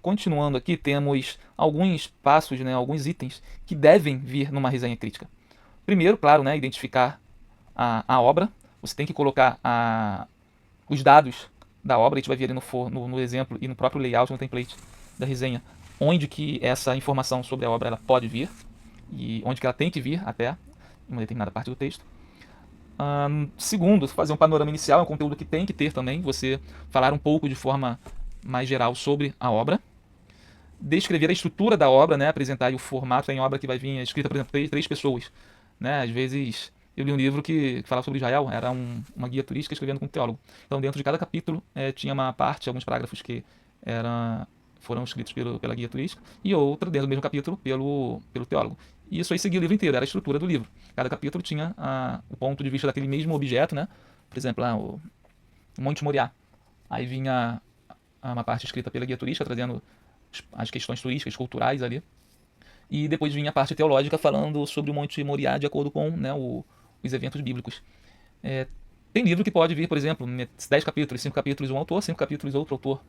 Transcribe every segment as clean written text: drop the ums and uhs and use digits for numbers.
continuando aqui, temos alguns passos, né, alguns itens que devem vir numa resenha crítica. Primeiro, claro, né, identificar a obra. Você tem que colocar os dados da obra. A gente vai ver ali no exemplo e no próprio layout, no template da resenha, onde que essa informação sobre a obra ela pode vir e onde que ela tem que vir até em uma determinada parte do texto. Segundo, fazer um panorama inicial, é um conteúdo que tem que ter também. Você falar um pouco de forma mais geral sobre a obra. Descrever a estrutura da obra, né? Apresentar aí o formato. Tem obra que vai vir escrita, por exemplo, três pessoas. Né? Às vezes, eu li um livro que falava sobre Israel, era uma guia turística escrevendo com um teólogo. Então, dentro de cada capítulo, tinha uma parte, alguns parágrafos que foram escritos pela guia turística, e outra, dentro do mesmo capítulo, pelo teólogo. E isso aí seguia o livro inteiro, era a estrutura do livro. Cada capítulo tinha o ponto de vista daquele mesmo objeto, né? Por exemplo, o Monte Moriá. Aí vinha uma parte escrita pela guia turística, trazendo as questões turísticas, culturais ali. E depois vinha a parte teológica falando sobre o Monte Moriá de acordo com, né, os eventos bíblicos. É, Tem livro que pode vir, por exemplo, 10 capítulos, 5 capítulos um autor, 5 capítulos outro autor.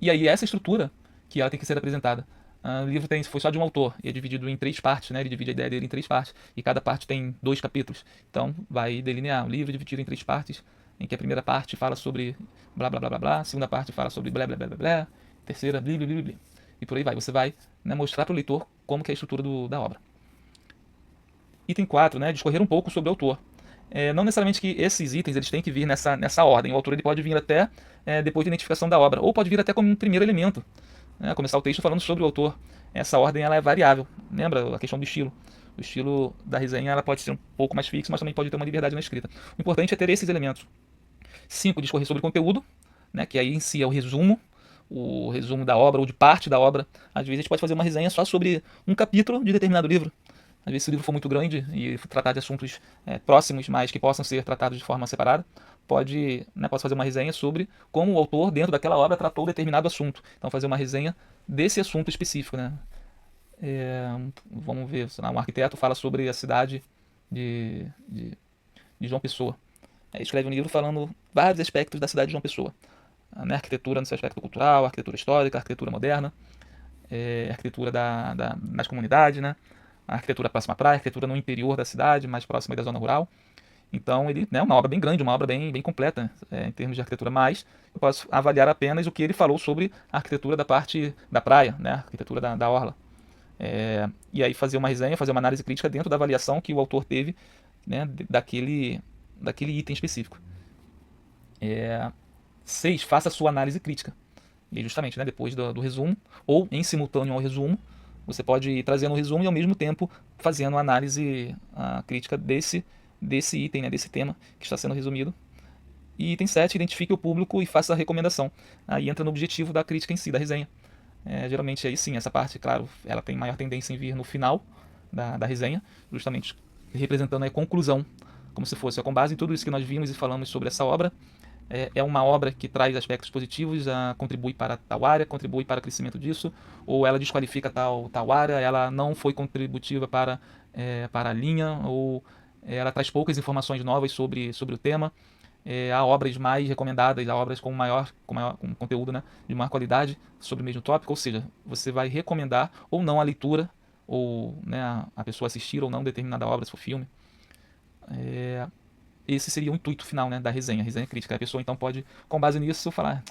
E aí essa estrutura que ela tem que ser apresentada. O livro foi só de um autor e é dividido em 3 partes, né? Ele divide a ideia dele em 3 partes e cada parte tem 2 capítulos. Então vai delinear o livro dividido em 3 partes, em que a primeira parte fala sobre blá blá blá blá blá, a segunda parte fala sobre blá blá blá blá blá, a terceira blá blá blá blá. E por aí vai. Você vai, né, mostrar para o leitor como que é a estrutura da obra. Item 4, né? Discorrer um pouco sobre o autor. Não necessariamente que esses itens eles têm que vir nessa ordem. O autor ele pode vir até depois da identificação da obra, ou pode vir até como um primeiro elemento. Né? Começar o texto falando sobre o autor. Essa ordem ela é variável. Lembra a questão do estilo? O estilo da resenha ela pode ser um pouco mais fixo, mas também pode ter uma liberdade na escrita. O importante é ter esses elementos. 5. Discorrer sobre o conteúdo, né? Que aí em si é o resumo da obra ou de parte da obra. Às vezes a gente pode fazer uma resenha só sobre um capítulo de determinado livro. Às vezes, se o livro for muito grande e tratar de assuntos próximos, mas que possam ser tratados de forma separada, posso fazer uma resenha sobre como o autor, dentro daquela obra, tratou determinado assunto. Então, fazer uma resenha desse assunto específico. Né? Vamos ver, um arquiteto fala sobre a cidade de João Pessoa. Escreve um livro falando vários aspectos da cidade de João Pessoa. Né? Arquitetura no seu aspecto cultural, arquitetura histórica, arquitetura moderna, arquitetura das comunidades, né? A arquitetura próxima à praia, a arquitetura no interior da cidade, mais próxima da zona rural. Então, ele é uma obra bem grande, uma obra bem completa em termos de arquitetura, mas eu posso avaliar apenas o que ele falou sobre a arquitetura da parte da praia, né, a arquitetura da orla. E aí fazer uma resenha, fazer uma análise crítica dentro da avaliação que o autor teve, né, daquele item específico. 6. Faça a sua análise crítica. E aí, justamente, né, depois do resumo, ou em simultâneo ao resumo, você pode ir trazendo o resumo e ao mesmo tempo fazendo a análise crítica desse item, né, desse tema que está sendo resumido. E item 7, identifique o público e faça a recomendação. Aí entra no objetivo da crítica em si, da resenha. Geralmente aí sim, essa parte, claro, ela tem maior tendência em vir no final da resenha, justamente representando a conclusão, como se fosse, com base em tudo isso que nós vimos e falamos sobre essa obra, é uma obra que traz aspectos positivos, contribui para tal área, contribui para o crescimento disso, ou ela desqualifica tal área, ela não foi contributiva para a linha, ou ela traz poucas informações novas sobre o tema. Há obras mais recomendadas, há obras com conteúdo, né, de maior qualidade sobre o mesmo tópico, ou seja, você vai recomendar ou não a leitura, ou, né, a pessoa assistir ou não determinada obra, se for filme. Esse seria o intuito final, né, da resenha, a resenha crítica. A pessoa então pode, com base nisso, falar: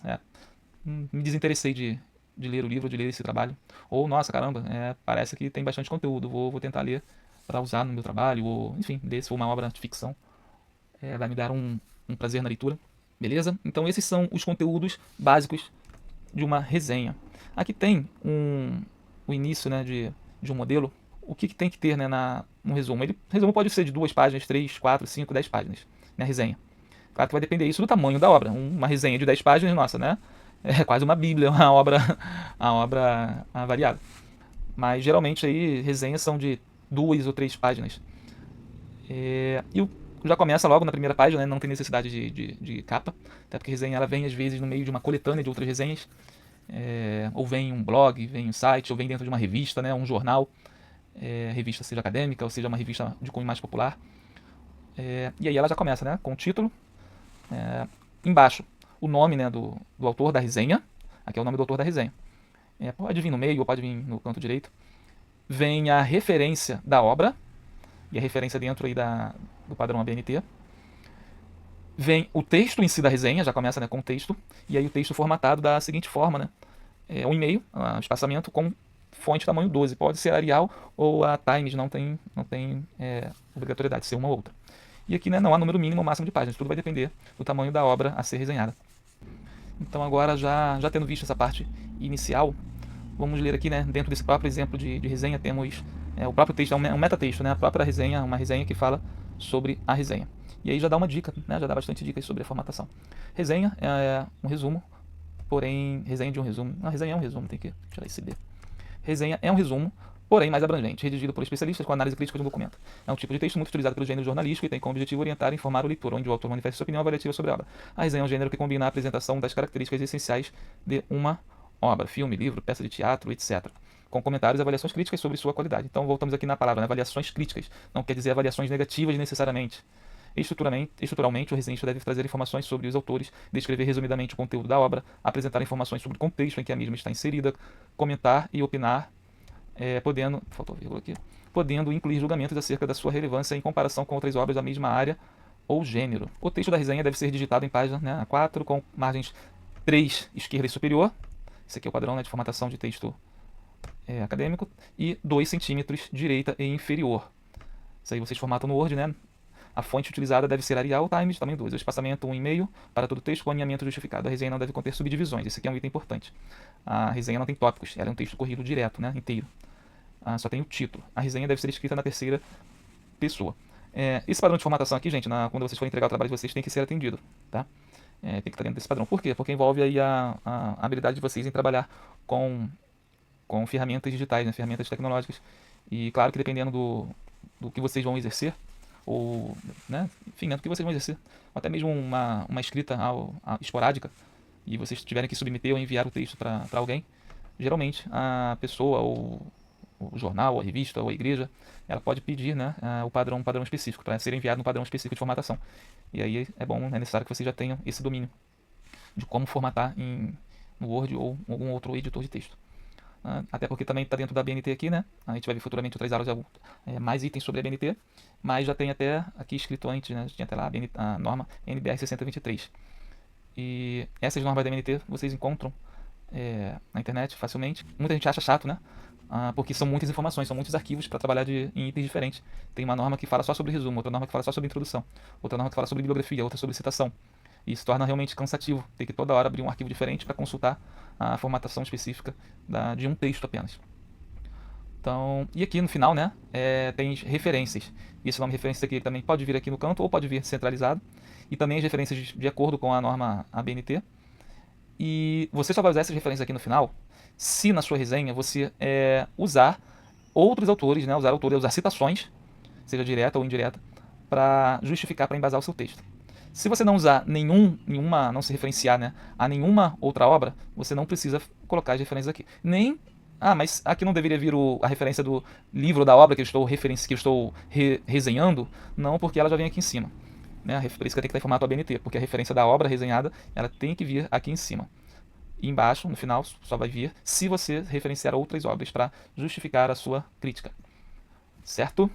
me desinteressei de ler o livro, de ler esse trabalho, ou nossa, caramba, parece que tem bastante conteúdo, vou tentar ler para usar no meu trabalho, ou enfim, ler se for uma obra de ficção, vai me dar um prazer na leitura, beleza? Então esses são os conteúdos básicos de uma resenha. Aqui tem o início, né, de um modelo. O que tem que ter, né, no resumo? O resumo pode ser de 2 páginas, 3, 4, 5, 10 páginas, né, resenha. Claro que vai depender isso do tamanho da obra. Uma resenha de 10 páginas, nossa, né? É quase uma bíblia, uma obra variada. Mas geralmente aí resenhas são de 2 ou 3 páginas. Já começa logo na primeira página, né? Não tem necessidade de capa, até porque a resenha ela vem às vezes no meio de uma coletânea de outras resenhas, ou vem em um blog, vem em um site, ou vem dentro de uma revista, né? Um jornal, revista seja acadêmica, ou seja uma revista de cunho mais popular. E aí ela já começa, né, com o título, embaixo o nome, né, do autor da resenha, Aqui é o nome do autor da resenha. Pode vir no meio ou pode vir no canto direito. Vem a referência da obra, e a referência dentro aí do padrão ABNT. Vem o texto em si da resenha, já começa, né, com o texto, e aí o texto formatado da seguinte forma, né? Um e-mail, espaçamento com fonte tamanho 12. Pode ser Arial ou a Times, não tem obrigatoriedade de ser uma ou outra. E aqui, né, não há número mínimo ou máximo de páginas, tudo vai depender do tamanho da obra a ser resenhada. Então agora, já tendo visto essa parte inicial, vamos ler aqui, né, dentro desse próprio exemplo de resenha, temos o próprio texto, é um metatexto, né, a própria resenha, uma resenha que fala sobre a resenha. E aí já dá uma dica, né, já dá bastante dicas sobre a formatação. Resenha é um resumo, porém, resenha de um resumo. A resenha é um resumo, tem que tirar esse B. Resenha é um resumo, porém mais abrangente, redigido por especialistas com análise crítica de um documento. É um tipo de texto muito utilizado pelo gênero jornalístico e tem como objetivo orientar e informar o leitor, onde o autor manifesta sua opinião avaliativa sobre a obra. A resenha é um gênero que combina a apresentação das características essenciais de uma obra, filme, livro, peça de teatro, etc., com comentários e avaliações críticas sobre sua qualidade. Então voltamos aqui na palavra, né? Avaliações críticas. Não quer dizer avaliações negativas necessariamente. Estruturalmente, o resenhista deve trazer informações sobre os autores, descrever resumidamente o conteúdo da obra, apresentar informações sobre o contexto em que a mesma está inserida, comentar e opinar, podendo incluir julgamentos acerca da sua relevância em comparação com outras obras da mesma área ou gênero. O texto da resenha deve ser digitado em página, né, A4, com margens 3, esquerda e superior. Esse aqui é o padrão, né, de formatação de texto acadêmico. E 2 centímetros, direita e inferior. Isso aí vocês formatam no Word, né? A fonte utilizada deve ser Arial Times, tamanho 2. O espaçamento 1,5 para todo o texto com alinhamento justificado. A resenha não deve conter subdivisões. Esse aqui é um item importante. A resenha não tem tópicos. Ela é um texto corrido direto, né? Inteiro. Só tem o título. A resenha deve ser escrita na terceira pessoa. Esse padrão de formatação aqui, gente, quando vocês forem entregar o trabalho de vocês, tem que ser atendido, tá? Tem que estar dentro desse padrão. Por quê? Porque envolve aí a habilidade de vocês em trabalhar com ferramentas digitais, né? Ferramentas tecnológicas. E claro que dependendo do que vocês vão exercer, ou, né, enfim, né, do que vocês vão exercer, ou até mesmo uma escrita esporádica, e vocês tiverem que submeter ou enviar o texto para alguém, geralmente a pessoa, ou o jornal, ou a revista, ou a igreja, ela pode pedir, né, um padrão específico, para ser enviado no padrão específico de formatação. E aí é bom, é necessário que vocês já tenham esse domínio de como formatar no Word ou algum outro editor de texto. Até porque também está dentro da BNT aqui, né? A gente vai ver futuramente outras aulas de mais itens sobre a BNT, mas já tem até aqui escrito antes, né? Tinha até lá a norma NBR 623. E essas normas da BNT vocês encontram na internet facilmente. Muita gente acha chato, né? Porque são muitas informações, são muitos arquivos para trabalhar em itens diferentes. Tem uma norma que fala só sobre resumo, outra norma que fala só sobre introdução, outra norma que fala sobre bibliografia, outra sobre citação. E isso torna realmente cansativo, ter que toda hora abrir um arquivo diferente para consultar a formatação específica de um texto apenas. Então, e aqui no final, né, tem referências. E esse nome de referência aqui também pode vir aqui no canto ou pode vir centralizado. E também as referências de acordo com a norma ABNT. E você só vai usar essas referências aqui no final se na sua resenha você usar outros autores, né, usar citações, seja direta ou indireta, para justificar, para embasar o seu texto. Se você não usar não se referenciar, né, a nenhuma outra obra, você não precisa colocar as referências aqui. Mas aqui não deveria vir a referência do livro ou da obra que eu estou resenhando? Não, porque ela já vem aqui em cima. Né? A referência tem que estar em formato ABNT, porque a referência da obra resenhada ela tem que vir aqui em cima. E embaixo, no final, só vai vir se você referenciar outras obras para justificar a sua crítica. Certo?